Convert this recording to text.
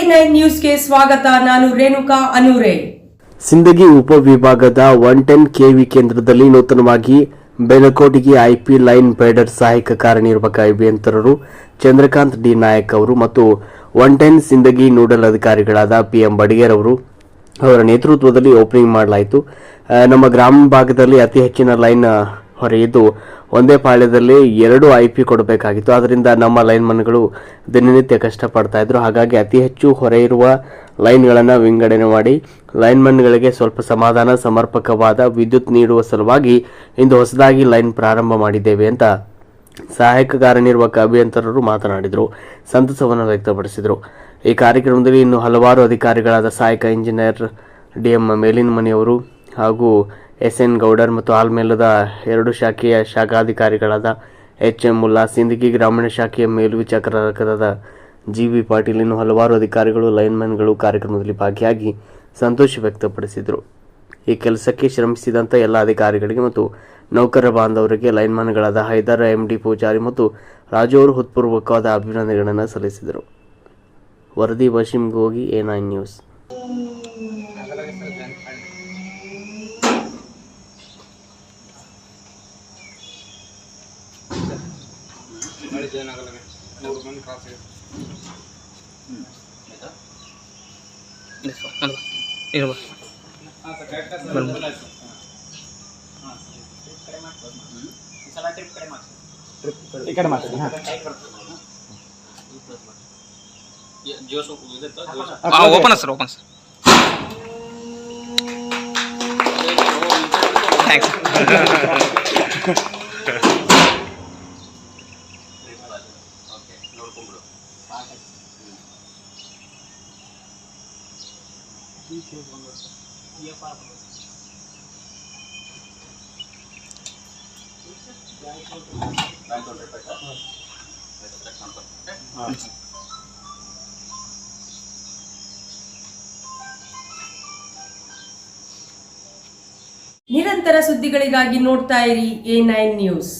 A9 ನ್ಯೂಸ್ಗೆ ಸ್ವಾಗತ. ನಾನು ರೇಣುಕಾ ಅನೂರೆ. ಸಿಂದಗಿ ಉಪವಿಭಾಗದ 110 ಕೆವಿ ಕೇಂದ್ರದಲ್ಲಿ ನೂತನವಾಗಿ ಬೆಳಕೋಟಿಗೆ ಐಪಿ ಲೈನ್ ಬೇಡರ್ ಸಹಾಯಕ ಕಾರ್ಯನಿರ್ವಾಹಕ ಅಭಿಯಂತರರು ಚಂದ್ರಕಾಂತ್ ಡಿ ನಾಯಕ್ ಅವರು ಮತ್ತು 110 ಸಿಂದಗಿ ನೋಡಲ್ ಅಧಿಕಾರಿಗಳಾದ PM ಬಡಿಗೇರ್ ಅವರ ನೇತೃತ್ವದಲ್ಲಿ ಓಪನಿಂಗ್ ಮಾಡಲಾಯಿತು. ನಮ್ಮ ಗ್ರಾಮ ಭಾಗದಲ್ಲಿ ಅತಿ ಹೆಚ್ಚಿನ ಲೈನ್ ಹೊರೆಯಿದ್ದು ಒಂದೇ ಪಾಳ್ಯದಲ್ಲಿ 2 IP ಕೊಡಬೇಕಾಗಿತ್ತು. ಆದ್ದರಿಂದ ನಮ್ಮ ಲೈನ್ ಮನ್ಗಳು ದಿನನಿತ್ಯ ಕಷ್ಟಪಡ್ತಾ ಇದ್ರು. ಹಾಗಾಗಿ ಅತಿ ಹೆಚ್ಚು ಹೊರೆ ಇರುವ ಲೈನ್ಗಳನ್ನು ವಿಂಗಡಣೆ ಮಾಡಿ ಲೈನ್ ಮನ್ಗಳಿಗೆ ಸ್ವಲ್ಪ ಸಮಾಧಾನ ಸಮರ್ಪಕವಾದ ವಿದ್ಯುತ್ ನೀಡುವ ಸಲುವಾಗಿ ಇಂದು ಹೊಸದಾಗಿ ಲೈನ್ ಪ್ರಾರಂಭ ಮಾಡಿದ್ದೇವೆ ಅಂತ ಸಹಾಯಕ ಕಾರ್ಯನಿರ್ವಾಹಕ ಅಭಿಯಂತರರು ಮಾತನಾಡಿದರು. ಸಂತಸವನ್ನು ವ್ಯಕ್ತಪಡಿಸಿದರು. ಈ ಕಾರ್ಯಕ್ರಮದಲ್ಲಿ ಇನ್ನು ಹಲವಾರು ಅಧಿಕಾರಿಗಳಾದ ಸಹಾಯಕ ಇಂಜಿನಿಯರ್ DM ಮೇಲಿನಮನಿಯವರು ಹಾಗೂ SN ಗೌಡರ್ ಮತ್ತು ಆಲ್ಮೇಲದ 2 ಶಾಖೆಯ ಶಾಖಾಧಿಕಾರಿಗಳಾದ HM ಮುಲ್ಲಾ, ಸಿಂದಗಿ ಗ್ರಾಮೀಣ ಶಾಖೆಯ ಮೇಲ್ವಿಚಾರಕರಾದ GV ಪಾಟೀಲ್ ಇನ್ನು ಹಲವಾರು ಅಧಿಕಾರಿಗಳು ಲೈನ್ಮನ್ಗಳು ಕಾರ್ಯಕ್ರಮದಲ್ಲಿ ಭಾಗಿಯಾಗಿ ಸಂತೋಷ ವ್ಯಕ್ತಪಡಿಸಿದರು. ಈ ಕೆಲಸಕ್ಕೆ ಶ್ರಮಿಸಿದಂಥ ಎಲ್ಲ ಅಧಿಕಾರಿಗಳಿಗೆ ಮತ್ತು ನೌಕರ ಬಾಂಧವರಿಗೆ ಲೈನ್ಮನ್ಗಳಾದ ಹೈದರ್ MD ಪೂಜಾರಿ ಮತ್ತು ರಾಜು ಅವರು ಹೃತ್ಪೂರ್ವಕವಾದ ಅಭಿನಂದನೆಗಳನ್ನು ಸಲ್ಲಿಸಿದರು. ವರದಿ ವಶೀಂ ಗೋಗಿ, A9 news. Open sir thanks. ನಿರಂತರ ಸುದ್ದಿಗಳಿಗಾಗಿ ನೋಡ್ತಾ ಇರಿ A9 ನ್ಯೂಸ್.